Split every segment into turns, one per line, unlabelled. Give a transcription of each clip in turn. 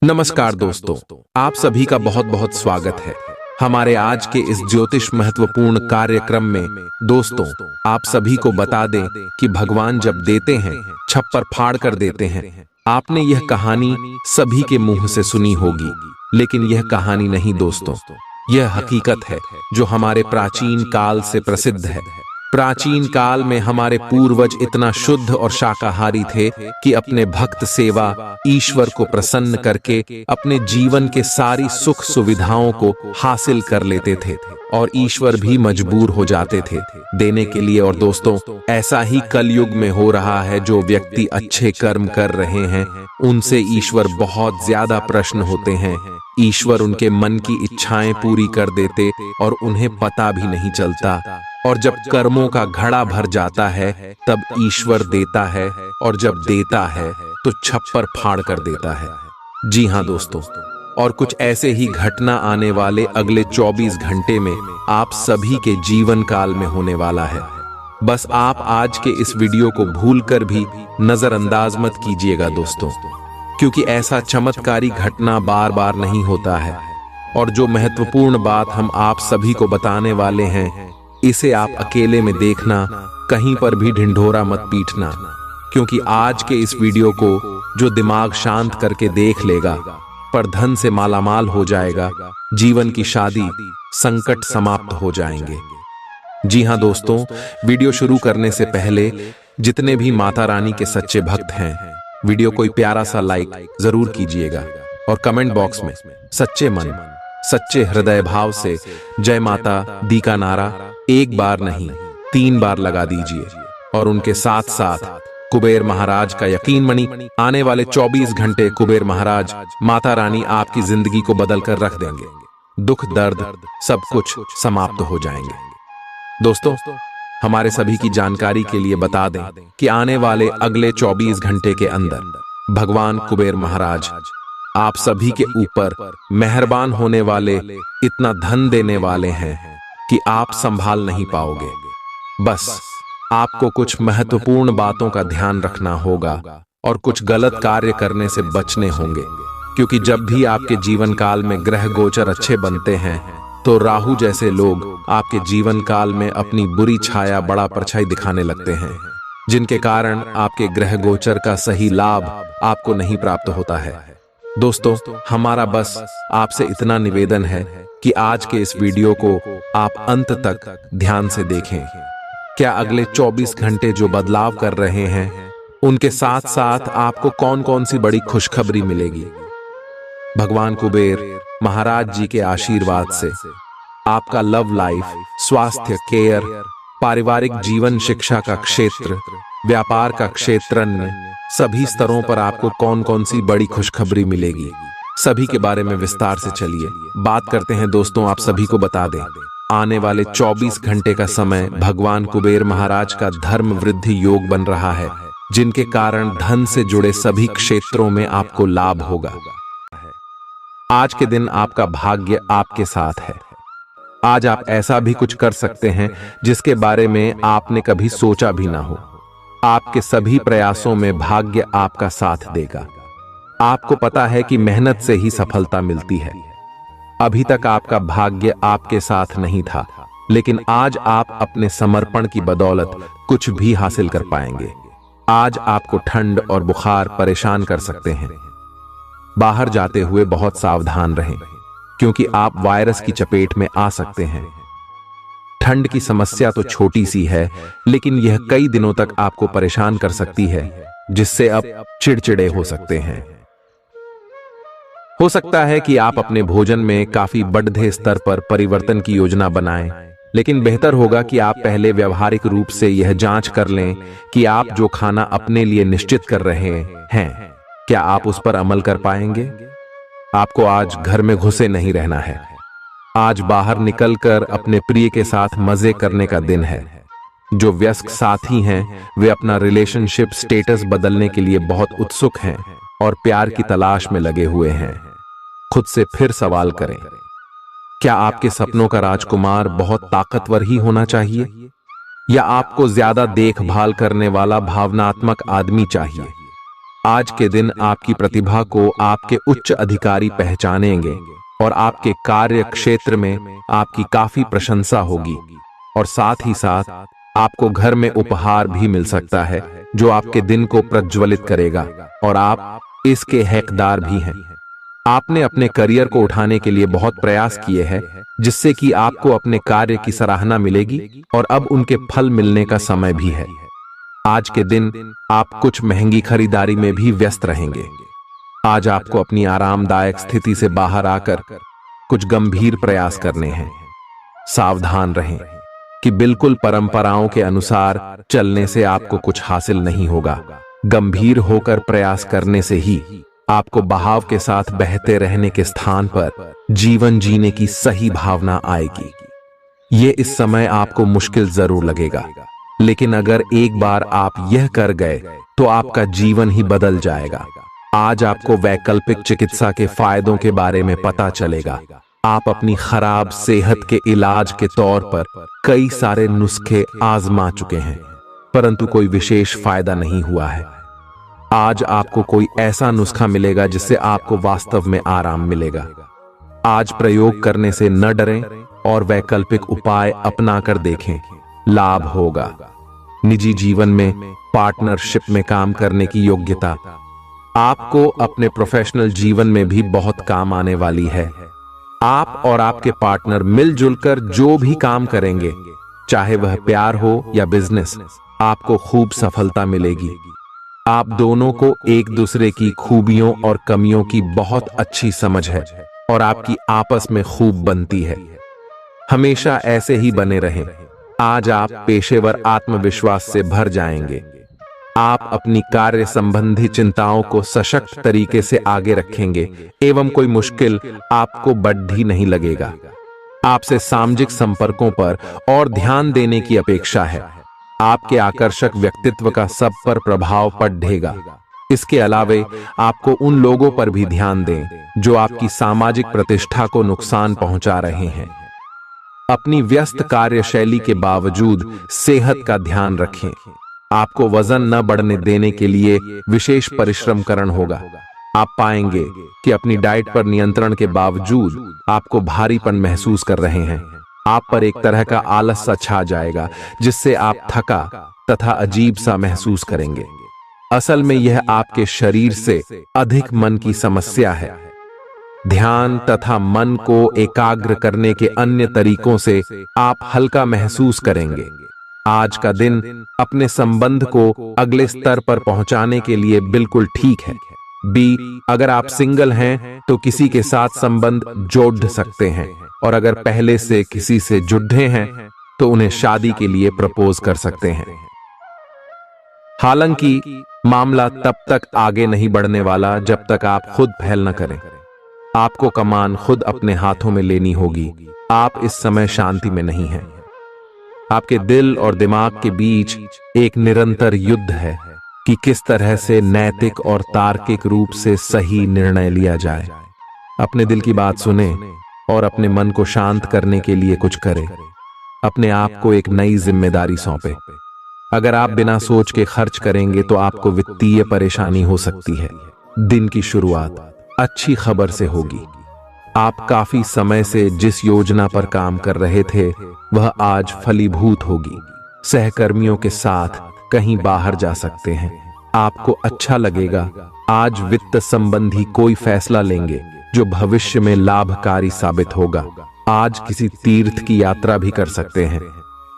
नमस्कार दोस्तों, आप सभी का बहुत बहुत स्वागत है हमारे आज के इस ज्योतिष महत्वपूर्ण कार्यक्रम में। दोस्तों, आप सभी को बता दें कि भगवान जब देते हैं छप्पर फाड़ कर देते हैं। आपने यह कहानी सभी के मुंह से सुनी होगी, लेकिन यह कहानी नहीं दोस्तों, यह हकीकत है जो हमारे प्राचीन काल से प्रसिद्ध है। प्राचीन काल में हमारे पूर्वज इतना शुद्ध और शाकाहारी थे कि अपने भक्त सेवा, ईश्वर को प्रसन्न करके अपने जीवन के सारी सुख सुविधाओं को हासिल कर लेते थे और ईश्वर भी मजबूर हो जाते थे देने के लिए। और दोस्तों, ऐसा ही कलयुग में हो रहा है। जो व्यक्ति अच्छे कर्म कर रहे हैं उनसे ईश्वर बहुत ज्यादा प्रसन्न होते हैं। ईश्वर उनके मन की इच्छाएं पूरी कर देते और उन्हें पता भी नहीं चलता। और जब कर्मों का घड़ा भर जाता है तब ईश्वर देता है, और जब देता है तो छप्पर फाड़ कर देता है। जी हाँ दोस्तों, और कुछ ऐसे ही घटना आने वाले अगले 24 घंटे में आप सभी के जीवन काल में होने वाला है। बस आप आज के इस वीडियो को भूलकर भी नजरअंदाज मत कीजिएगा दोस्तों, क्योंकि ऐसा चमत्कारी घटना बार बार नहीं होता है। और जो महत्वपूर्ण बात हम आप सभी को बताने वाले हैं, इसे आप अकेले में देखना, कहीं पर भी ढिंढोरा मत पीटना, क्योंकि आज के इस वीडियो को जो दिमाग शांत करके देख लेगा पर धन से मालामाल हो जाएगा, जीवन की शादी, संकट समाप्त हो जाएंगे। जी हाँ दोस्तों, वीडियो शुरू करने से पहले जितने भी माता रानी के सच्चे भक्त हैं, वीडियो कोई प्यारा सा लाइक जरूर कीजिएगा और कमेंट बॉक्स में सच्चे मन, सच्चे हृदय भाव से जय माता दी का नारा एक बार नहीं 3 बार लगा दीजिए। और उनके साथ साथ कुबेर महाराज का यकीन मणि, आने वाले 24 घंटे कुबेर महाराज, माता रानी आपकी जिंदगी को बदल कर रख देंगे। दुख दर्द सब कुछ समाप्त हो जाएंगे। दोस्तों, हमारे सभी की जानकारी के लिए बता दें कि आने वाले अगले 24 घंटे के अंदर भगवान कुबेर महाराज आप सभी के ऊपर मेहरबान होने वाले, इतना धन देने वाले हैं कि आप संभाल नहीं पाओगे। बस आपको कुछ महत्वपूर्ण बातों का ध्यान रखना होगा और कुछ गलत कार्य करने से बचने होंगे, क्योंकि जब भी आपके जीवन काल में ग्रह गोचर अच्छे बनते हैं तो राहु जैसे लोग आपके जीवन काल में अपनी बुरी छाया, बड़ा परछाई दिखाने लगते हैं, जिनके कारण आपके ग्रह गोचर का सही लाभ आपको नहीं प्राप्त होता है। दोस्तों, हमारा बस आपसे इतना निवेदन है कि आज के इस वीडियो को आप अंत तक ध्यान से देखें। क्या अगले 24 घंटे जो बदलाव कर रहे हैं, उनके साथ साथ आपको कौन कौन सी बड़ी खुशखबरी मिलेगी। भगवान कुबेर महाराज जी के आशीर्वाद से आपका लव लाइफ, स्वास्थ्य, केयर, पारिवारिक जीवन, शिक्षा का क्षेत्र, व्यापार का क्षेत्र, सभी स्तरों पर आपको कौन कौन सी बड़ी खुशखबरी मिलेगी, सभी के बारे में विस्तार से चलिए बात करते हैं। दोस्तों, आप सभी को बता दें, आने वाले 24 घंटे का समय भगवान कुबेर महाराज का धर्म वृद्धि योग बन रहा है, जिनके कारण धन से जुड़े सभी क्षेत्रों में आपको लाभ होगा। आज के दिन आपका भाग्य आपके साथ है। आज आप ऐसा भी कुछ कर सकते हैं जिसके बारे में आपने कभी सोचा भी ना हो। आपके सभी प्रयासों में भाग्य आपका साथ देगा। आपको पता है कि मेहनत से ही सफलता मिलती है। अभी तक आपका भाग्य आपके साथ नहीं था, लेकिन आज आप अपने समर्पण की बदौलत कुछ भी हासिल कर पाएंगे। आज आपको ठंड और बुखार परेशान कर सकते हैं। बाहर जाते हुए बहुत सावधान रहें, क्योंकि आप वायरस की चपेट में आ सकते हैं। ठंड की समस्या तो छोटी सी है, लेकिन यह कई दिनों तक आपको परेशान कर सकती है, जिससे आप चिड़चिड़े हो सकते हैं। हो सकता है कि आप अपने भोजन में काफी बढ़ते स्तर पर परिवर्तन की योजना बनाएं, लेकिन बेहतर होगा कि आप पहले व्यवहारिक रूप से यह जांच कर लें कि आप जो खाना अपने लिए निश्चित कर रहे हैं, क्या आप उस पर अमल कर पाएंगे। आपको आज घर में घुसे नहीं रहना है। आज बाहर निकलकर अपने प्रिय के साथ मजे करने का दिन है। जो व्यस्क साथी हैं, वे अपना रिलेशनशिप स्टेटस बदलने के लिए बहुत उत्सुक हैं और प्यार की तलाश में लगे हुए हैं। खुद से फिर सवाल करें, क्या आपके सपनों का राजकुमार बहुत ताकतवर ही होना चाहिए, या आपको ज्यादा देखभाल करने वाला भावनात्मक आदमी चाहिए। आज के दिन आपकी प्रतिभा को आपके उच्च अधिकारी पहचानेंगे और आपके कार्य क्षेत्र में आपकी काफी प्रशंसा होगी। और साथ ही साथ आपको घर में उपहार भी मिल सकता है जो आपके दिन को प्रज्वलित करेगा और आप इसके हकदार भी हैं। आपने अपने करियर को उठाने के लिए बहुत प्रयास किए हैं, जिससे कि आपको अपने कार्य की सराहना मिलेगी और अब उनके फल मिलने का समय भी है। आज के दिन आप कुछ महंगी खरीदारी में भी व्यस्त रहेंगे। आज आपको अपनी आरामदायक स्थिति से बाहर आकर कुछ गंभीर प्रयास करने हैं। सावधान रहें कि बिल्कुल परंपराओं के अनुसार चलने से आपको कुछ हासिल नहीं होगा। गंभीर होकर प्रयास करने से ही आपको बहाव के साथ बहते रहने के स्थान पर जीवन जीने की सही भावना आएगी। ये इस समय आपको मुश्किल जरूर लगेगा, लेकिन अगर एक बार आप यह कर गए तो आपका जीवन ही बदल जाएगा। आज आपको वैकल्पिक चिकित्सा के फायदों के बारे में पता चलेगा। आप अपनी खराब सेहत के इलाज के तौर पर कई सारे नुस्खे आजमा चुके हैं, परंतु कोई विशेष फायदा नहीं हुआ है। आज आपको कोई ऐसा नुस्खा मिलेगा जिससे आपको वास्तव में आराम मिलेगा। आज प्रयोग करने से न डरें और वैकल्पिक उपाय अपनाकर देखें, लाभ होगा। निजी जीवन में पार्टनरशिप में काम करने की योग्यता आपको अपने प्रोफेशनल जीवन में भी बहुत काम आने वाली है। आप और आपके पार्टनर मिलजुल कर जो भी काम करेंगे, चाहे वह प्यार हो या बिजनेस, आपको खूब सफलता मिलेगी। आप दोनों को एक दूसरे की खूबियों और कमियों की बहुत अच्छी समझ है और आपकी आपस में खूब बनती है। हमेशा ऐसे ही बने रहें। आज आप पेशेवर आत्मविश्वास से भर जाएंगे। आप अपनी कार्य संबंधी चिंताओं को सशक्त तरीके से आगे रखेंगे एवं कोई मुश्किल आपको बढ़ी नहीं लगेगा। आपसे सामाजिक संपर्कों पर और ध्यान देने की अपेक्षा है। आपके आकर्षक व्यक्तित्व का सब पर प्रभाव पड़ेगा। इसके अलावे आपको उन लोगों पर भी ध्यान दें जो आपकी सामाजिक प्रतिष्ठा को नुकसान पहुंचा रहे हैं। अपनी व्यस्त कार्यशैली के बावजूद सेहत का ध्यान रखें। आपको वजन न बढ़ने देने के लिए विशेष परिश्रम करना होगा। आप पाएंगे कि अपनी डाइट पर नियंत्रण के बावजूद आपको भारीपन महसूस कर रहे हैं। आप पर एक तरह का आलस सा छा जाएगा, जिससे आप थका तथा अजीब सा महसूस करेंगे। असल में यह आपके शरीर से अधिक मन की समस्या है। ध्यान तथा मन को एकाग्र करने के अन्य तरीकों से आप हल्का महसूस करेंगे। आज का दिन अपने संबंध को अगले स्तर पर पहुंचाने के लिए बिल्कुल ठीक है। अगर आप सिंगल हैं तो किसी के साथ संबंध जोड़ सकते हैं, और अगर पहले से किसी से जुड़े हैं तो उन्हें शादी के लिए प्रपोज कर सकते हैं। हालांकि मामला तब तक आगे नहीं बढ़ने वाला जब तक आप खुद पहल न करें। आपको कमान खुद अपने हाथों में लेनी होगी। आप इस समय शांति में नहीं हैं। आपके दिल और दिमाग के बीच एक निरंतर युद्ध है कि किस तरह से नैतिक और तार्किक रूप से सही निर्णय लिया जाए। अपने दिल की बात सुने और अपने मन को शांत करने के लिए कुछ करें। अपने आप को एक नई जिम्मेदारी सौंपे। अगर आप बिना सोच के खर्च करेंगे तो आपको वित्तीय परेशानी हो सकती है। दिन की शुरुआत अच्छी खबर से होगी। आप काफी समय से जिस योजना पर काम कर रहे थे वह आज फलीभूत होगी। सहकर्मियों के साथ कहीं बाहर जा सकते हैं। आपको अच्छा लगेगा। आज वित्त संबंधी कोई फैसला लेंगे जो भविष्य में लाभकारी साबित होगा। आज किसी तीर्थ की यात्रा भी कर सकते हैं।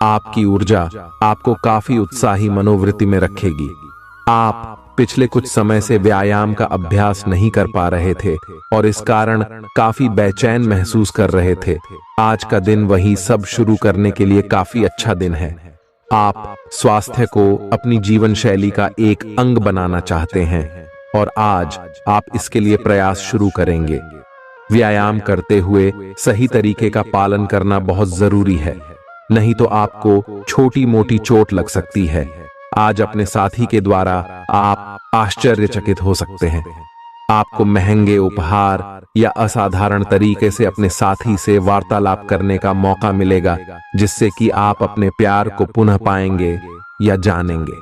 आपकी ऊर्जा आपको काफी उत्साही मनोवृत्ति में रखेगी। आप पिछले कुछ समय से व्यायाम का अभ्यास नहीं कर पा रहे थे और इस कारण काफी बेचैन महसूस कर रहे थे। आज का दिन वही सब शुरू करने के लिए काफी अच्छा दिन है। आप स्वास्थ्य को अपनी जीवन शैली का एक अंग बनाना चाहते हैं और आज आप इसके लिए प्रयास शुरू करेंगे। व्यायाम करते हुए सही तरीके का पालन करना बहुत जरूरी है, नहीं तो आपको छोटी मोटी चोट लग सकती है। आज अपने साथी के द्वारा आप आश्चर्यचकित हो सकते हैं। आपको महंगे उपहार या असाधारण तरीके से अपने साथी से वार्तालाप करने का मौका मिलेगा, जिससे कि आप अपने प्यार को पुनः पाएंगे या जानेंगे।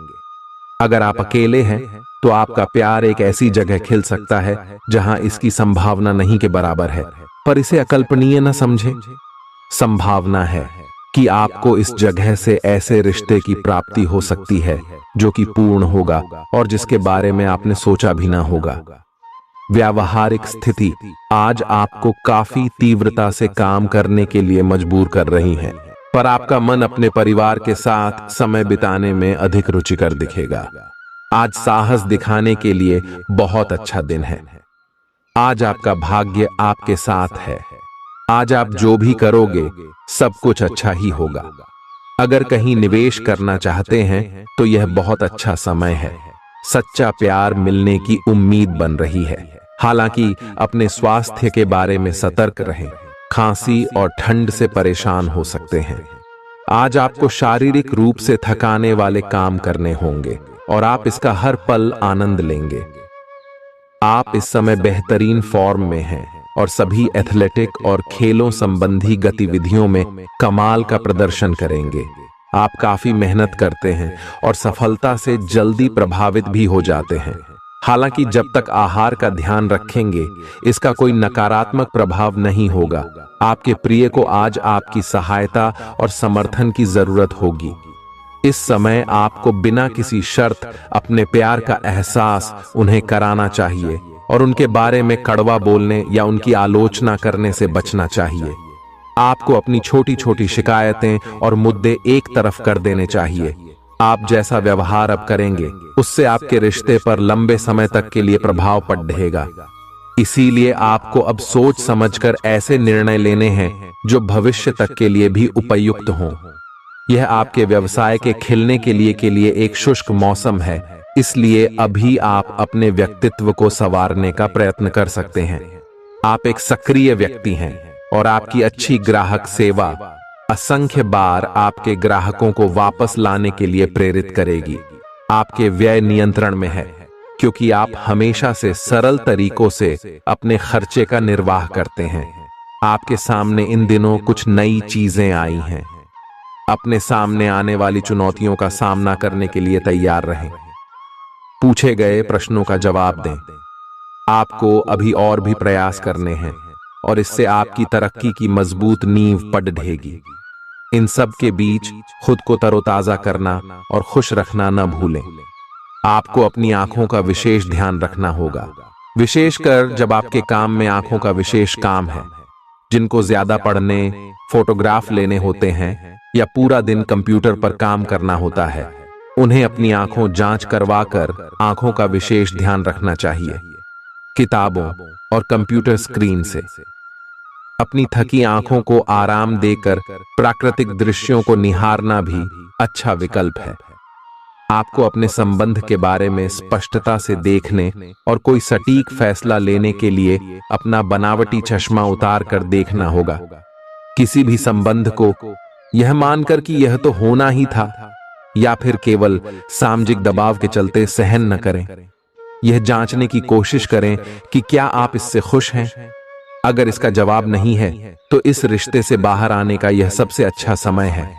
अगर आप अकेले हैं तो आपका प्यार एक ऐसी जगह खिल सकता है जहां इसकी संभावना नहीं के बराबर है, पर इसे अकल्पनीय न समझें। संभावना है कि आपको इस जगह से ऐसे रिश्ते की प्राप्ति हो सकती है जो कि पूर्ण होगा और जिसके बारे में आपने सोचा भी ना होगा। व्यावहारिक स्थिति आज आपको काफी तीव्रता से काम करने के लिए मजबूर कर रही है, पर आपका मन अपने परिवार के साथ समय बिताने में अधिक रुचिकर दिखेगा। आज साहस दिखाने के लिए बहुत अच्छा दिन है। आज आपका भाग्य आपके साथ है। आज आप जो भी करोगे सब कुछ अच्छा ही होगा। अगर कहीं निवेश करना चाहते हैं तो यह बहुत अच्छा समय है। सच्चा प्यार मिलने की उम्मीद बन रही है। हालांकि अपने स्वास्थ्य के बारे में सतर्क रहें। खांसी और ठंड से परेशान हो सकते हैं। आज आपको शारीरिक रूप से थकाने वाले काम करने होंगे और आप इसका हर पल आनंद लेंगे। आप इस समय बेहतरीन फॉर्म में हैं और सभी एथलेटिक और खेलों संबंधी गतिविधियों में कमाल का प्रदर्शन करेंगे। आप काफी मेहनत करते हैं और सफलता से जल्दी प्रभावित भी हो जाते हैं। हालांकि जब तक आहार का ध्यान रखेंगे इसका कोई नकारात्मक प्रभाव नहीं होगा। आपके प्रिय को आज आपकी सहायता और समर्थन की जरूरत होगी। इस समय आपको बिना किसी शर्त अपने प्यार का एहसास उन्हें कराना चाहिए और उनके बारे में कड़वा बोलने या उनकी आलोचना करने से बचना चाहिए। आपको अपनी छोटी छोटी शिकायतें और मुद्दे एक तरफ कर देने चाहिए। आप जैसा व्यवहार अब करेंगे उससे आपके रिश्ते पर लंबे समय तक के लिए प्रभाव पड़ेगा। इसीलिए आपको अब सोच समझकर ऐसे निर्णय लेने हैं जो भविष्य तक के लिए भी उपयुक्त हों। यह आपके व्यवसाय के खिलने के लिए एक शुष्क मौसम है, इसलिए अभी आप अपने व्यक्तित्व को संवारने का प्रयत्न कर सकते हैं। आप एक सक्रिय व्यक्ति हैं और आपकी अच्छी ग्राहक सेवा असंख्य बार आपके ग्राहकों को वापस लाने के लिए प्रेरित करेगी। आपके व्यय नियंत्रण में है क्योंकि आप हमेशा से सरल तरीकों से अपने खर्चे का निर्वाह करते हैं। आपके सामने इन दिनों कुछ नई चीजें आई हैं। अपने सामने आने वाली चुनौतियों का सामना करने के लिए तैयार रहें। पूछे गए प्रश्नों का जवाब दें। आपको अभी और भी प्रयास करने हैं और इससे आपकी तरक्की की मजबूत नींव पड़ेगी। इन सब के बीच खुद को तरोताजा करना और खुश रखना न भूलें। आपको अपनी आंखों का विशेष ध्यान रखना होगा, विशेषकर जब आपके काम में आंखों का विशेष काम है। जिनको ज्यादा पढ़ने, फोटोग्राफ लेने होते हैं या पूरा दिन कंप्यूटर पर काम करना होता है, उन्हें अपनी आंखों जांच करवाकर आंखों का विशेष ध्यान रखना चाहिए। किताबों और कंप्यूटर स्क्रीन से अपनी थकी आंखों को आराम देकर प्राकृतिक दृश्यों को निहारना भी अच्छा विकल्प है। आपको अपने संबंध के बारे में स्पष्टता से देखने और कोई सटीक फैसला लेने के लिए अपना बनावटी चश्मा उतार कर देखना होगा। किसी भी संबंध को यह मानकर कि यह तो होना ही था या फिर केवल सामाजिक दबाव के चलते सहन न करें। यह जांचने की कोशिश करें कि क्या आप इससे खुश हैं। अगर इसका जवाब नहीं है तो इस रिश्ते से बाहर आने का यह सबसे अच्छा समय है।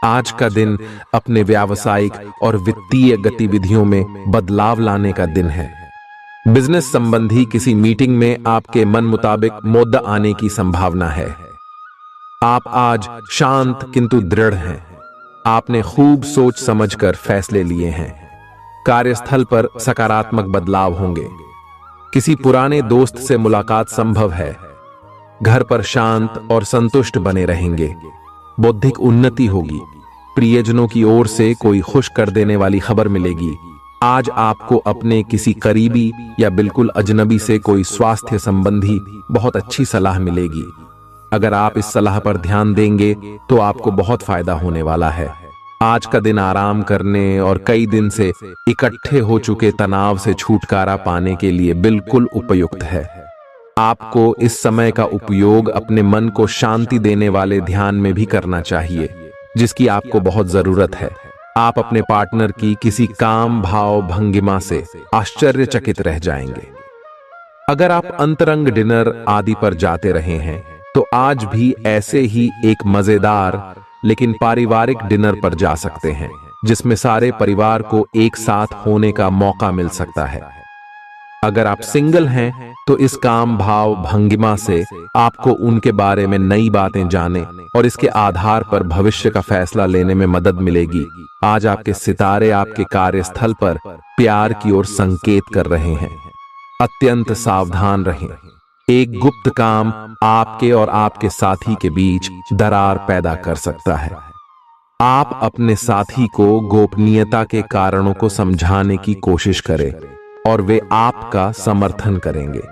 आज का दिन अपने व्यावसायिक और वित्तीय गतिविधियों में बदलाव लाने का दिन है। बिजनेस संबंधी किसी मीटिंग में आपके मन मुताबिक मुद्दा आने की संभावना है। आप आज शांत किंतु दृढ़ हैं। आपने खूब सोच समझकर फैसले लिए हैं। कार्यस्थल पर सकारात्मक बदलाव होंगे। किसी पुराने दोस्त से मुलाकात संभव है। घर पर शांत और संतुष्ट बने रहेंगे। बौद्धिक उन्नति होगी। प्रियजनों की ओर से कोई खुश कर देने वाली खबर मिलेगी। आज आपको अपने किसी करीबी या बिल्कुल अजनबी से कोई स्वास्थ्य संबंधी बहुत अच्छी सलाह मिलेगी। अगर आप इस सलाह पर ध्यान देंगे तो आपको बहुत फायदा होने वाला है। आज का दिन आराम करने और कई दिन से इकट्ठे हो चुके तनाव से छुटकारा पाने के लिए बिल्कुल उपयुक्त है। आपको इस समय का उपयोग अपने मन को शांति देने वाले ध्यान में भी करना चाहिए, जिसकी आपको बहुत जरूरत है। आप अपने पार्टनर की किसी काम भाव भंगिमा से आश्चर्यचकित रह जाएंगे। अगर आप अंतरंग डिनर आदि पर जाते रहे हैं तो आज भी ऐसे ही एक मजेदार लेकिन पारिवारिक डिनर पर जा सकते हैं। जिसमें सारे परिवार को एक साथ होने का मौका मिल सकता है। अगर आप सिंगल हैं तो इस काम भाव भंगिमा से आपको उनके बारे में नई बातें जाने और इसके आधार पर भविष्य का फैसला लेने में मदद मिलेगी। आज आपके सितारे आपके कार्यस्थल पर प्यार की ओर संकेत कर रहे हैं। अत्यंत सावधान रहें। एक गुप्त काम आपके और आपके साथी के बीच दरार पैदा कर सकता है। आप अपने साथी को गोपनीयता के कारणों को समझाने की कोशिश करें और वे आपका समर्थन करेंगे।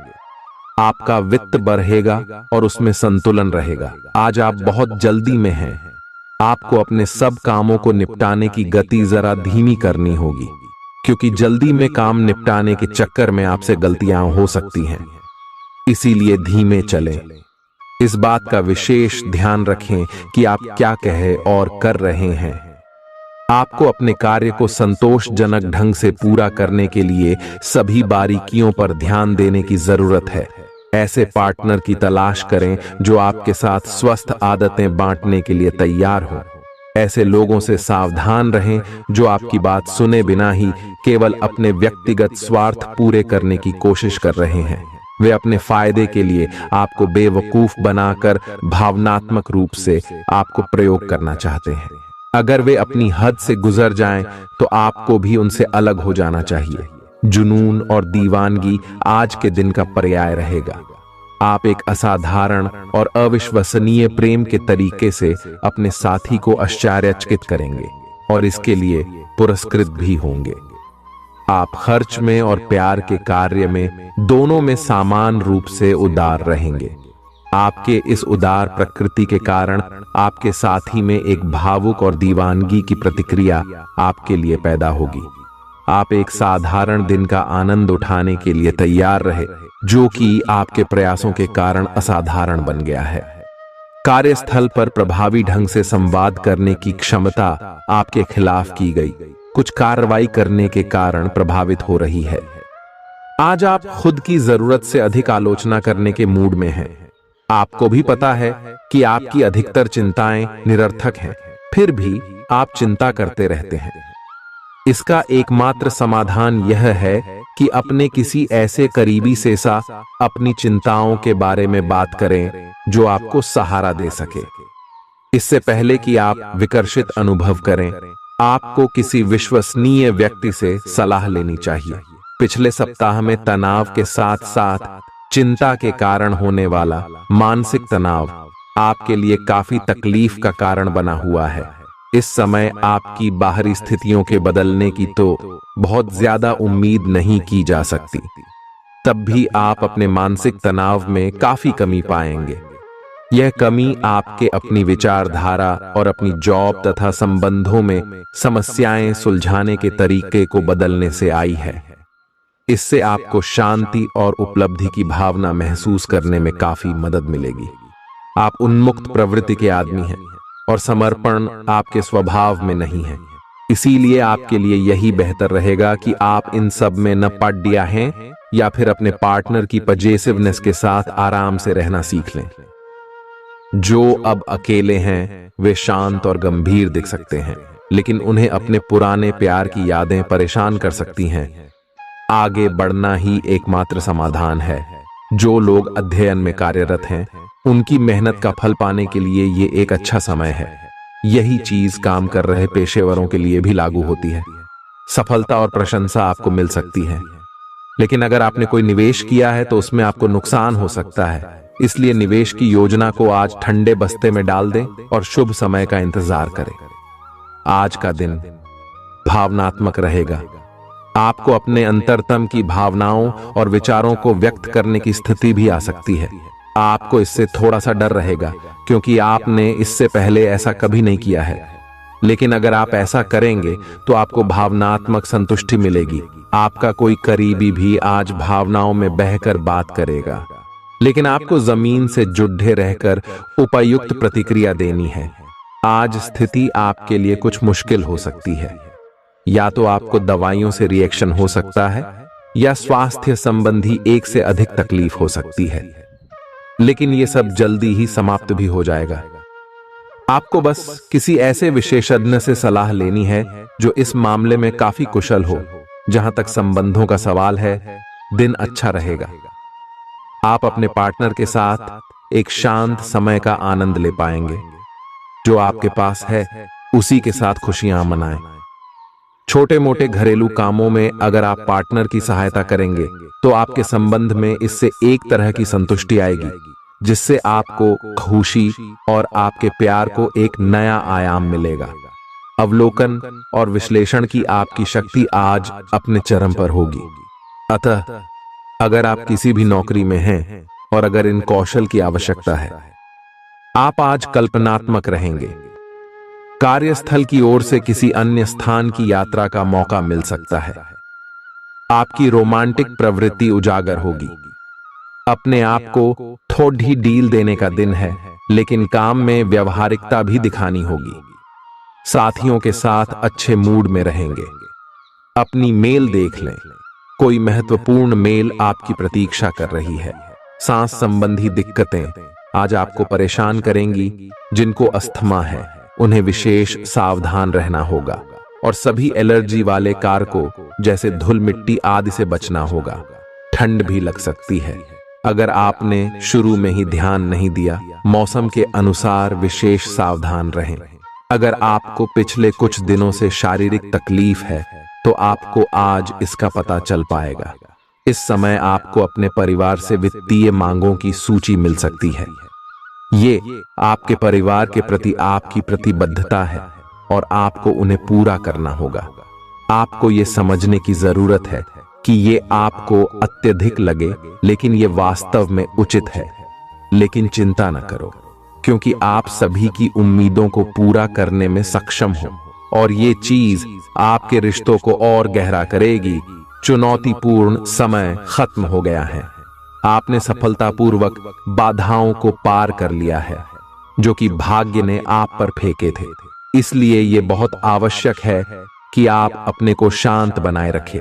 आपका वित्त बढ़ेगा और उसमें संतुलन रहेगा। आज आप बहुत जल्दी में हैं। आपको अपने सब कामों को निपटाने की गति जरा धीमी करनी होगी, क्योंकि जल्दी में काम निपटाने के चक्कर में आपसे गलतियां हो सकती हैं। इसीलिए धीमे चलें। इस बात का विशेष ध्यान रखें कि आप क्या कहे और कर रहे हैं। आपको अपने कार्य को संतोषजनक ढंग से पूरा करने के लिए सभी बारीकियों पर ध्यान देने की जरूरत है। ऐसे पार्टनर की तलाश करें जो आपके साथ स्वस्थ आदतें बांटने के लिए तैयार हों। ऐसे लोगों से सावधान रहें जो आपकी बात सुने बिना ही केवल अपने व्यक्तिगत स्वार्थ पूरे करने की कोशिश कर रहे हैं। वे अपने फायदे के लिए आपको बेवकूफ बनाकर भावनात्मक रूप से आपको प्रयोग करना चाहते हैं। अगर वे अपनी हद से गुजर जाएं तो आपको भी उनसे अलग हो जाना चाहिए। जुनून और दीवानगी आज के दिन का पर्याय रहेगा। आप एक असाधारण और अविश्वसनीय प्रेम के तरीके से अपने साथी को आश्चर्यचकित करेंगे और इसके लिए पुरस्कृत भी होंगे। आप खर्च में और प्यार के कार्य में दोनों में समान रूप से उदार रहेंगे। आपके इस उदार प्रकृति के कारण आपके साथी में एक भावुक और दीवानगी की प्रतिक्रिया आपके लिए पैदा होगी। आप एक साधारण दिन का आनंद उठाने के लिए तैयार रहे, जो कि आपके प्रयासों के कारण असाधारण बन गया है। कार्यस्थल पर प्रभावी ढंग से संवाद करने की क्षमता आपके खिलाफ की गई कुछ कार्रवाई करने के कारण प्रभावित हो रही है। आज आप खुद की जरूरत से अधिक आलोचना करने के मूड में हैं। आपको भी पता है कि आपकी अधिकतर चिंताएं निरर्थक हैं, फिर भी आप चिंता करते रहते हैं। इसका एकमात्र समाधान यह है कि अपने किसी ऐसे करीबी से अपनी चिंताओं के बारे में बात करें जो आपको सहारा दे सके। इससे पहले कि आप विकर्षित अनुभव करें, आपको किसी विश्वसनीय व्यक्ति से सलाह लेनी चाहिए। पिछले सप्ताह में तनाव के साथ साथ चिंता के कारण होने वाला मानसिक तनाव आपके लिए काफी तकलीफ का कारण बना हुआ है। इस समय आपकी बाहरी स्थितियों के बदलने की तो बहुत ज्यादा उम्मीद नहीं की जा सकती। तब भी आप अपने मानसिक तनाव में काफी कमी पाएंगे। यह कमी आपके अपनी विचारधारा और अपनी जॉब तथा संबंधों में समस्याएं सुलझाने के तरीके को बदलने से आई है। इससे आपको शांति और उपलब्धि की भावना महसूस करने में काफी मदद मिलेगी। आप उन्मुक्त प्रवृत्ति के आदमी हैं और समर्पण आपके स्वभाव में नहीं है। इसीलिए आपके लिए यही बेहतर रहेगा कि आप इन सब में न पड़ गया हैं या फिर अपने पार्टनर की पजेसिवनेस के साथ आराम से रहना सीख लें। जो अब अकेले हैं वे शांत और गंभीर दिख सकते हैं, लेकिन उन्हें अपने पुराने प्यार की यादें परेशान कर सकती हैं। आगे बढ़ना ही एकमात्र समाधान है। जो लोग अध्ययन में कार्यरत हैं, उनकी मेहनत का फल पाने के लिए ये एक अच्छा समय है। यही चीज काम कर रहे पेशेवरों के लिए भी लागू होती है। सफलता और प्रशंसा आपको मिल सकती है, लेकिन अगर आपने कोई निवेश किया है तो उसमें आपको नुकसान हो सकता है। इसलिए निवेश की योजना को आज ठंडे बस्ते में डाल दें और शुभ समय का इंतजार करें। आज का दिन भावनात्मक रहेगा। आपको अपने अंतरतम की भावनाओं और विचारों को व्यक्त करने की स्थिति भी आ सकती है। आपको इससे थोड़ा सा डर रहेगा क्योंकि आपने इससे पहले ऐसा कभी नहीं किया है, लेकिन अगर आप ऐसा करेंगे तो आपको भावनात्मक संतुष्टि मिलेगी। आपका कोई करीबी भी आज भावनाओं में बहकर बात करेगा, लेकिन आपको जमीन से जुड़े रहकर उपयुक्त प्रतिक्रिया देनी है। आज स्थिति आपके लिए कुछ मुश्किल हो सकती है। या तो आपको दवाइयों से रिएक्शन हो सकता है या स्वास्थ्य संबंधी एक से अधिक तकलीफ हो सकती है, लेकिन यह सब जल्दी ही समाप्त भी हो जाएगा। आपको बस किसी ऐसे विशेषज्ञ से सलाह लेनी है जो इस मामले में काफी कुशल हो। जहां तक संबंधों का सवाल है, दिन अच्छा रहेगा। आप अपने पार्टनर के साथ एक शांत समय का आनंद ले पाएंगे। जो आपके पास है उसी के साथ खुशियां मनाएं। छोटे मोटे घरेलू कामों में अगर आप पार्टनर की सहायता करेंगे तो आपके संबंध में इससे एक तरह की संतुष्टि आएगी जिससे आपको खुशी और आपके प्यार को एक नया आयाम मिलेगा। अवलोकन और विश्लेषण की आपकी शक्ति आज अपने चरम पर होगी। अतः अगर आप किसी भी नौकरी में हैं और अगर इन कौशल की आवश्यकता है, आप आज कल्पनात्मक रहेंगे। कार्यस्थल की ओर से किसी अन्य स्थान की यात्रा का मौका मिल सकता है। आपकी रोमांटिक प्रवृत्ति उजागर होगी। अपने आप को थोड़ी डील देने का दिन है, लेकिन काम में व्यवहारिकता भी दिखानी होगी। साथियों के साथ अच्छे मूड में रहेंगे। अपनी मेल देख लें। कोई महत्वपूर्ण मेल आपकी प्रतीक्षा कर रही है। सांस संबंधी दिक्कतें आज आपको परेशान करेंगी। जिनको अस्थमा है उन्हें विशेष सावधान रहना होगा और सभी एलर्जी वाले कारकों जैसे धूल मिट्टी आदि से बचना होगा। ठंड भी लग सकती है। अगर आपने शुरू में ही ध्यान नहीं दिया, मौसम के अनुसार विशेष सावधान रहें। अगर आपको पिछले कुछ दिनों से शारीरिक तकलीफ है तो आपको आज इसका पता चल पाएगा। इस समय आपको अपने परिवार से वित्तीय मांगों की सूची मिल सकती है। ये आपके परिवार के प्रति आपकी प्रतिबद्धता है और आपको उन्हें पूरा करना होगा। आपको ये समझने की जरूरत है कि ये आपको अत्यधिक लगे, लेकिन ये वास्तव में उचित है। लेकिन चिंता न करो, क्योंकि आप सभी की उम्मीदों को पूरा करने में सक्षम हो और ये चीज आपके रिश्तों को और गहरा करेगी। चुनौतीपूर्ण समय खत्म हो गया है। आपने सफलतापूर्वक बाधाओं को पार कर लिया है जो कि भाग्य ने आप पर फेंके थे। इसलिए ये बहुत आवश्यक है कि आप अपने को शांत बनाए रखें।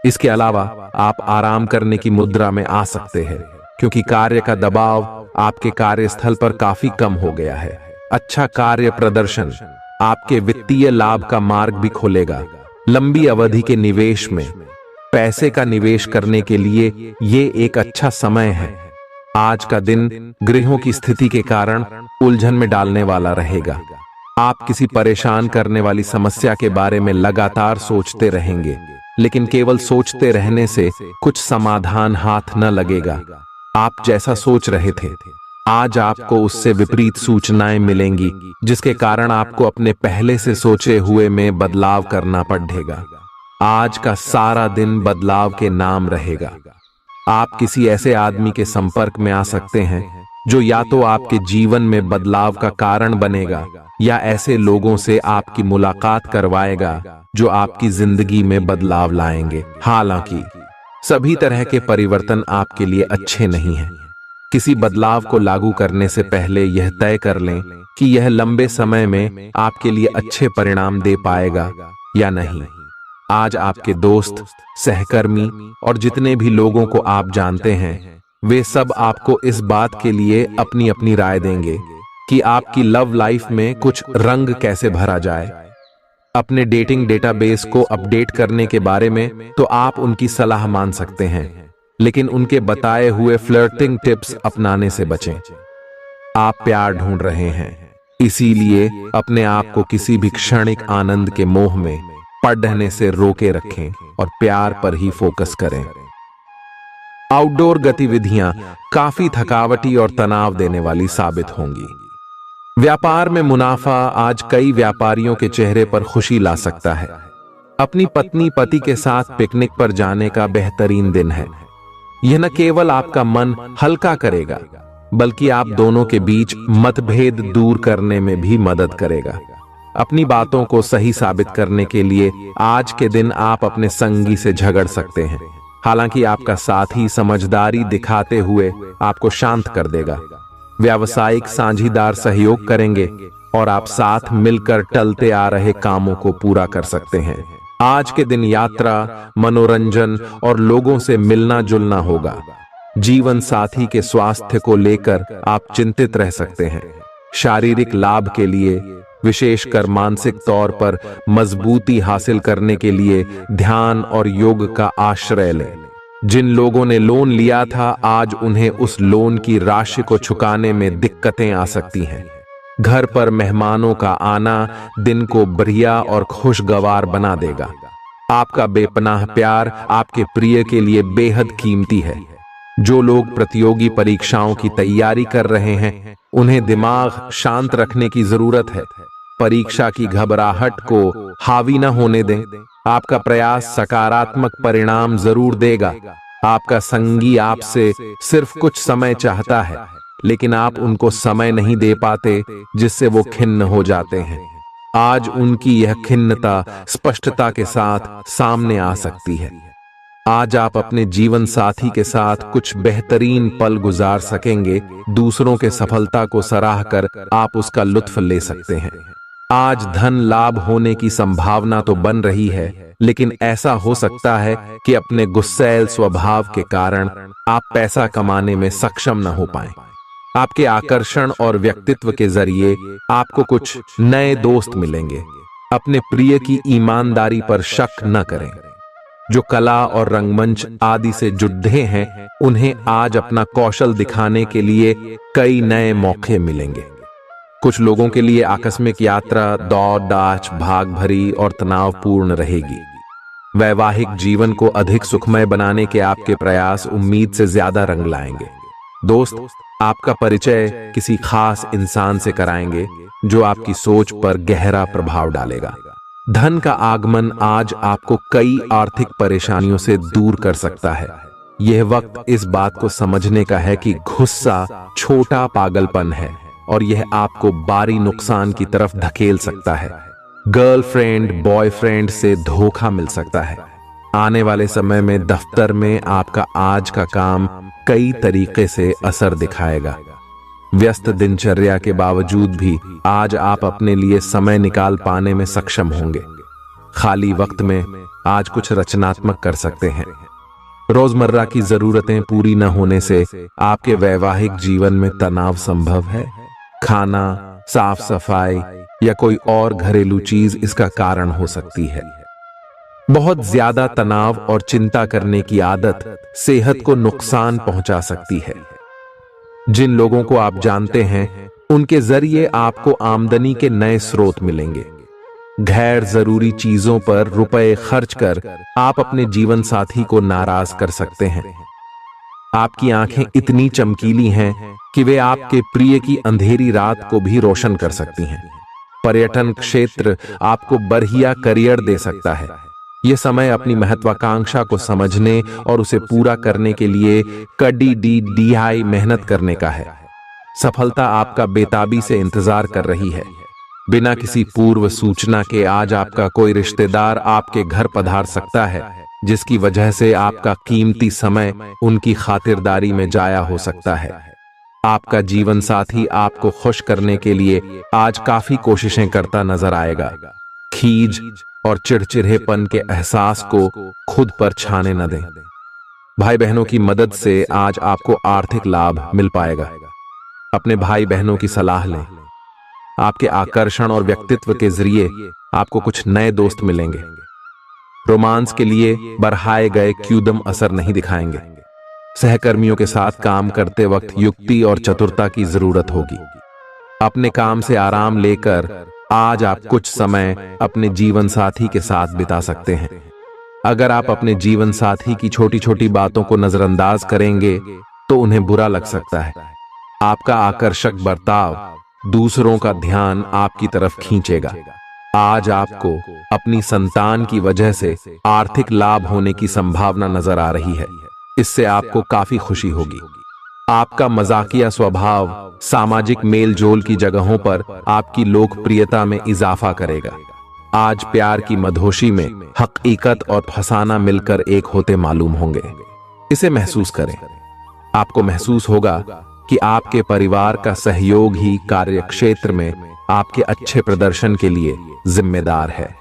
इसके अलावा आप आराम करने की मुद्रा में आ सकते हैं, क्योंकि कार्य का दबाव आपके कार्यस्थल पर काफी कम हो गया है। अच्छा कार्य प्रदर्शन आपके वित्तीय लाभ का मार्ग भी खोलेगा। लंबी अवधि के निवेश में पैसे का निवेश करने के लिए ये एक अच्छा समय है। आज का दिन गृहों की स्थिति के कारण उलझन में डालने वाला रहेगा। आप किसी परेशान करने वाली समस्या के बारे में लगातार सोचते रहेंगे, लेकिन केवल सोचते रहने से कुछ समाधान हाथ न लगेगा। आप जैसा सोच रहे थे, आज आपको उससे विपरीत सूचनाएं मिलेंगी, जिसके कारण आपको अपने पहले से सोचे हुए में बदलाव करना पड़ेगा। आज का सारा दिन बदलाव के नाम रहेगा। आप किसी ऐसे आदमी के संपर्क में आ सकते हैं जो या तो आपके जीवन में बदलाव का कारण बनेगा या ऐसे लोगों से आपकी मुलाकात करवाएगा जो आपकी जिंदगी में बदलाव लाएंगे। हालांकि सभी तरह के परिवर्तन आपके लिए अच्छे नहीं हैं। किसी बदलाव को लागू करने से पहले यह तय कर लें कि यह लंबे समय में आपके लिए अच्छे परिणाम दे पाएगा या नहीं। आज आपके दोस्त, सहकर्मी और जितने भी लोगों को आप जानते हैं, वे सब आपको इस बात के लिए अपनी अपनी राय देंगे कि आपकी लव लाइफ में कुछ रंग कैसे भरा जाए। अपने डेटिंग डेटाबेस को अपडेट करने के बारे में तो आप उनकी सलाह मान सकते हैं, लेकिन उनके बताए हुए फ्लर्टिंग टिप्स अपनाने से बचें। आप प्यार ढूंढ रहे हैं, इसीलिए अपने आप को किसी भी क्षणिक आनंद के मोह में पढ़ने से रोके रखें और प्यार पर ही फोकस करें। आउटडोर गतिविधियां काफी थकावटी और तनाव देने वाली साबित होंगी। व्यापार में मुनाफा आज कई व्यापारियों के चेहरे पर खुशी ला सकता है। अपनी पत्नी पति के साथ पिकनिक पर जाने का बेहतरीन दिन है। यह न केवल आपका मन हल्का करेगा, बल्कि आप दोनों के बीच मतभेद दूर करने में भी मदद करेगा। अपनी बातों को सही साबित करने के लिए आज के दिन आप अपने संगी से झगड़ सकते हैं। हालांकि आपका साथी समझदारी दिखाते हुए आपको शांत कर देगा। व्यावसायिक साझीदार सहयोग करेंगे और आप साथ मिलकर टलते आ रहे कामों को पूरा कर सकते हैं। आज के दिन यात्रा, मनोरंजन और लोगों से मिलना जुलना होगा। जीवन साथी के स्वास्थ्य को लेकर आप चिंतित रह सकते हैं। शारीरिक लाभ के लिए, विशेषकर मानसिक तौर पर मजबूती हासिल करने के लिए ध्यान और योग का आश्रय लें। जिन लोगों ने लोन लिया था, आज उन्हें उस लोन की राशि को चुकाने में दिक्कतें आ सकती हैं। घर पर मेहमानों का आना दिन को बढ़िया और खुशगवार बना देगा। आपका बेपनाह प्यार आपके प्रिय के लिए बेहद कीमती है। जो लोग प्रतियोगी परीक्षाओं की तैयारी कर रहे हैं, उन्हें दिमाग शांत रखने की जरूरत है। परीक्षा की घबराहट को हावी न होने दें। आपका प्रयास सकारात्मक परिणाम जरूर देगा। आपका संगी आपसे सिर्फ कुछ समय चाहता है, लेकिन आप उनको समय नहीं दे पाते, जिससे वो खिन्न हो जाते हैं। आज उनकी यह खिन्नता स्पष्टता के साथ सामने आ सकती है। आज आप अपने जीवन साथी के साथ कुछ बेहतरीन पल गुजार सकेंगे। दूसरों के सफलता को सराहकर आप उसका लुत्फ ले सकते हैं। आज धन लाभ होने की संभावना तो बन रही है, लेकिन ऐसा हो सकता है कि अपने गुस्सैल स्वभाव के कारण आप पैसा कमाने में सक्षम न हो पाएं। आपके आकर्षण और व्यक्तित्व के जरिए आपको कुछ नए दोस्त मिलेंगे। अपने प्रिय की ईमानदारी पर शक न करें। जो कला और रंगमंच आदि से जुड़े हैं, उन्हें आज अपना कौशल दिखाने के लिए कई नए मौके मिलेंगे। कुछ लोगों के लिए आकस्मिक यात्रा दौड़ दाच भाग भरी और तनावपूर्ण रहेगी। वैवाहिक जीवन को अधिक सुखमय बनाने के आपके प्रयास उम्मीद से ज्यादा रंग लाएंगे। दोस्त आपका परिचय किसी खास इंसान से कराएंगे, जो आपकी सोच पर गहरा प्रभाव डालेगा। धन का आगमन आज आपको कई आर्थिक परेशानियों से दूर कर सकता है। यह वक्त इस बात को समझने का है कि गुस्सा छोटा पागलपन है और यह आपको भारी नुकसान की तरफ धकेल सकता है। गर्लफ्रेंड बॉयफ्रेंड से धोखा मिल सकता है। आने वाले समय में दफ्तर में आपका आज का काम कई तरीके से असर दिखाएगा। व्यस्त दिनचर्या के बावजूद भी आज आप अपने लिए समय निकाल पाने में सक्षम होंगे। खाली वक्त में आज कुछ रचनात्मक कर सकते हैं। रोजमर्रा की जरूरतें पूरी न होने से आपके वैवाहिक जीवन में तनाव संभव है। खाना, साफ सफाई या कोई और घरेलू चीज इसका कारण हो सकती है। बहुत ज्यादा तनाव और चिंता करने की आदत सेहत को नुकसान पहुंचा सकती है। जिन लोगों को आप जानते हैं, उनके जरिए आपको आमदनी के नए स्रोत मिलेंगे। गैर जरूरी चीजों पर रुपए खर्च कर आप अपने जीवन साथी को नाराज कर सकते हैं। आपकी आंखें इतनी चमकीली हैं कि वे आपके प्रिय की अंधेरी रात को भी रोशन कर सकती हैं। पर्यटन क्षेत्र आपको बढ़िया करियर दे सकता है। यह समय अपनी महत्वाकांक्षा को समझने और उसे पूरा करने के लिए कड़ी मेहनत करने का है। सफलता आपका बेताबी से इंतजार कर रही है। बिना किसी पूर्व सूचना के आज आपका कोई रिश्तेदार आपके घर पधार सकता है, जिसकी वजह से आपका कीमती समय उनकी खातिरदारी में जाया हो सकता है। आपका जीवन साथी आपको खुश करने के लिए आज काफी कोशिशें करता नजर आएगा। खीज और चिड़चिड़ेपन के एहसास को खुद पर छाने न दें। भाई बहनों की मदद से आज आपको आर्थिक लाभ मिल पाएगा। अपने भाई बहनों की सलाह लें। आपके आकर्षण और व्यक्तित्व के जरिए आपको कुछ नए दोस्त मिलेंगे। रोमांस के लिए बढ़ाए गए क्यूदम असर नहीं दिखाएंगे। सहकर्मियों के साथ काम करते वक्त युक्ति और चतुरता की जरूरत होगी। अपने काम से आराम लेकर आज आप कुछ समय अपने जीवन साथी के साथ बिता सकते हैं। अगर आप अपने जीवन साथी की छोटी छोटी बातों को नजरअंदाज करेंगे तो उन्हें बुरा लग सकता है। आपका आकर्षक बर्ताव दूसरों का ध्यान आपकी तरफ खींचेगा। आज आपको अपनी संतान की वजह से आर्थिक लाभ होने की संभावना नजर आ रही है। इससे आपको काफी खुशी होगी। आपका मजाकिया स्वभाव सामाजिक मेलजोल की जगहों पर आपकी लोकप्रियता में इजाफा करेगा। आज प्यार की मधोशी में हकीकत और फसाना मिलकर एक होते मालूम होंगे। इसे महसूस करें। आपको महसूस होगा कि आपके परिवार का सहयोग ही कार्यक्षेत्र में आपके अच्छे प्रदर्शन के लिए जिम्मेदार है।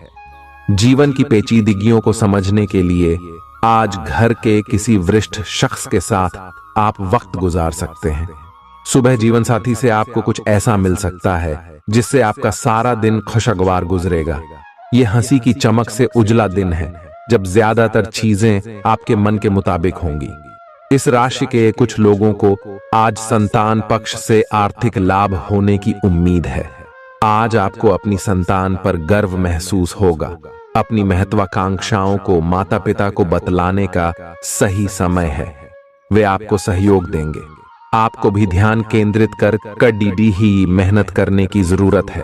जीवन की पेचीदगियों को समझने के लिए आज घर के किसी वरिष्ठ शख्स के साथ आप वक्त गुजार सकते हैं। सुबह जीवन साथी से आपको कुछ ऐसा मिल सकता है जिससे आपका सारा दिन खुशगवार गुजरेगा। यह हंसी की चमक से उजला दिन है जब ज्यादातर चीजें आपके मन के मुताबिक होंगी। इस राशि के कुछ लोगों को आज संतान पक्ष से आर्थिक लाभ होने की उम्मीद है। आज आपको अपनी संतान पर गर्व महसूस होगा। अपनी महत्वाकांक्षाओं को माता पिता को बतलाने का सही समय है। वे आपको सहयोग देंगे। आपको भी ध्यान केंद्रित कर कड़ी ही मेहनत करने की जरूरत है।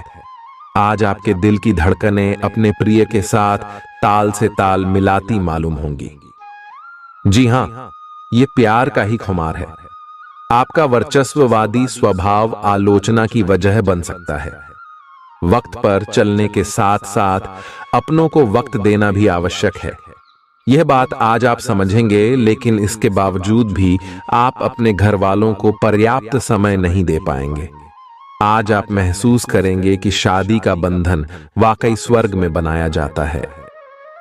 आज आपके दिल की धड़कनें अपने प्रिय के साथ ताल से ताल मिलाती मालूम होंगी। जी हां, ये प्यार का ही खुमार है। आपका वर्चस्ववादी स्वभाव आलोचना की वजह बन सकता है। वक्त पर चलने के साथ साथ अपनों को वक्त देना भी आवश्यक है। यह बात आज आप समझेंगे, लेकिन इसके बावजूद भी आप अपने घर वालों को पर्याप्त समय नहीं दे पाएंगे। आज आप महसूस करेंगे कि शादी का बंधन वाकई स्वर्ग में बनाया जाता है।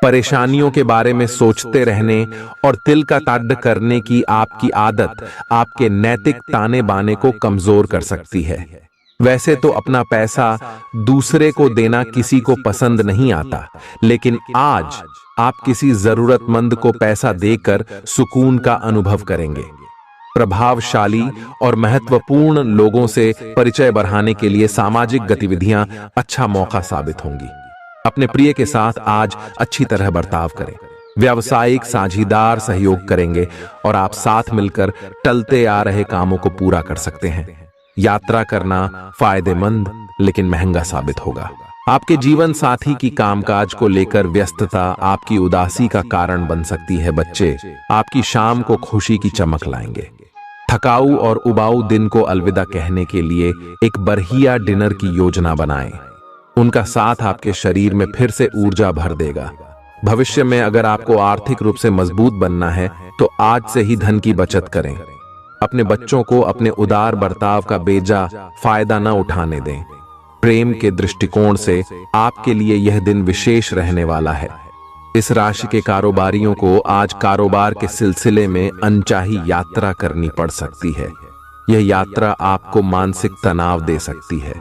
परेशानियों के बारे में सोचते रहने और तिल का ताड़ करने की आपकी आदत आपके नैतिक ताने बाने को कमजोर कर सकती है। वैसे तो अपना पैसा दूसरे को देना किसी को पसंद नहीं आता, लेकिन आज आप किसी जरूरतमंद को पैसा देकर सुकून का अनुभव करेंगे। प्रभावशाली और महत्वपूर्ण लोगों से परिचय बढ़ाने के लिए सामाजिक गतिविधियां अच्छा मौका साबित होंगी। अपने प्रिय के साथ आज अच्छी तरह बर्ताव करें। व्यावसायिक साझीदार सहयोग करेंगे और आप साथ मिलकर टलते आ रहे कामों को पूरा कर सकते हैं। यात्रा करना फायदेमंद लेकिन महंगा साबित होगा। आपके जीवन साथी की कामकाज को लेकर व्यस्तता आपकी उदासी का कारण बन सकती है। बच्चे आपकी शाम को खुशी की चमक लाएंगे। थकाऊ और उबाऊ दिन को अलविदा कहने के लिए एक बढ़िया डिनर की योजना बनाएं। उनका साथ आपके शरीर में फिर से ऊर्जा भर देगा। भविष्य में अगर आपको आर्थिक रूप से मजबूत बनना है तो आज से ही धन की बचत करें। अपने बच्चों को अपने उदार बर्ताव का बेजा फायदा न उठाने दें। प्रेम के दृष्टिकोण से आपके लिए यह दिन विशेष रहने वाला है। इस राशि के कारोबारियों को आज कारोबार के सिलसिले में अनचाही यात्रा करनी पड़ सकती है। यह यात्रा आपको मानसिक तनाव दे सकती है।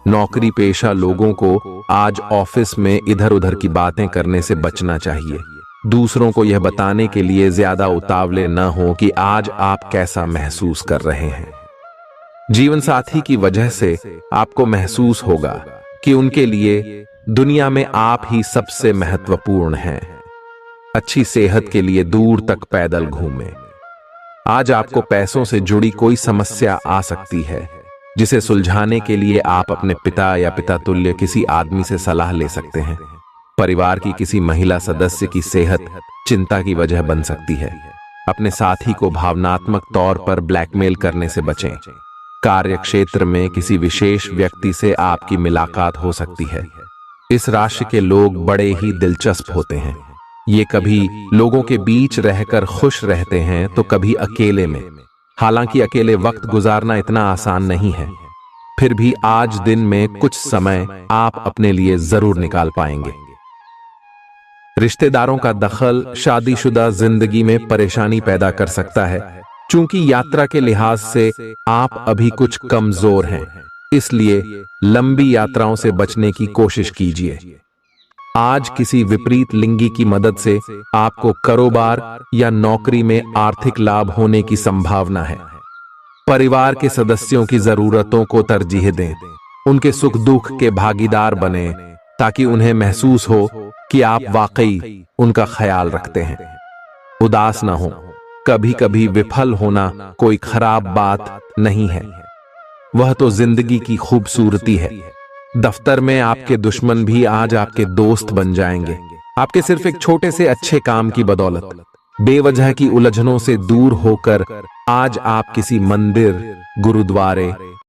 नौकरी पेशा लोगों को आज ऑफिस में इधर उधर की बातें करने से बचना चाहिए। दूसरों को यह बताने के लिए ज्यादा उतावले न हो कि आज आप कैसा महसूस कर रहे हैं। जीवन साथी की वजह से आपको महसूस होगा कि उनके लिए दुनिया में आप ही सबसे महत्वपूर्ण हैं। अच्छी सेहत के लिए दूर तक पैदल घूमें। आज आपको पैसों से जुड़ी कोई समस्या आ सकती है, जिसे सुलझाने के लिए आप अपने पिता या पिता तुल्य किसी आदमी से सलाह ले सकते हैं। परिवार की किसी महिला सदस्य की सेहत चिंता की वजह बन सकती है। अपने साथी को भावनात्मक तौर पर ब्लैकमेल करने से बचें। कार्य क्षेत्र में किसी विशेष व्यक्ति से आपकी मुलाकात हो सकती है। इस राशि के लोग बड़े ही दिलचस्प होते हैं। ये कभी लोगों के बीच रहकर खुश रहते हैं तो कभी अकेले में। हालांकि अकेले वक्त गुजारना इतना आसान नहीं है, फिर भी आज दिन में कुछ समय आप अपने लिए जरूर निकाल पाएंगे। रिश्तेदारों का दखल शादीशुदा जिंदगी में परेशानी पैदा कर सकता है। चूंकि यात्रा के लिहाज से आप अभी कुछ कमजोर हैं, इसलिए लंबी यात्राओं से बचने की कोशिश कीजिए। आज किसी विपरीत लिंगी की मदद से आपको कारोबार या नौकरी में आर्थिक लाभ होने की संभावना है। परिवार के सदस्यों की जरूरतों को तरजीह दें। उनके सुख दुख के भागीदार बने ताकि उन्हें महसूस हो कि आप वाकई उनका ख्याल रखते हैं। उदास ना हो। कभी कभी विफल होना कोई खराब बात नहीं है, वह तो जिंदगी की खूबसूरती है। दफ्तर में आपके दुश्मन भी आज आपके दोस्त बन जाएंगे, आपके सिर्फ एक छोटे से अच्छे काम की बदौलत। बेवजह की उलझनों से दूर होकर आज आप किसी मंदिर, गुरुद्वारे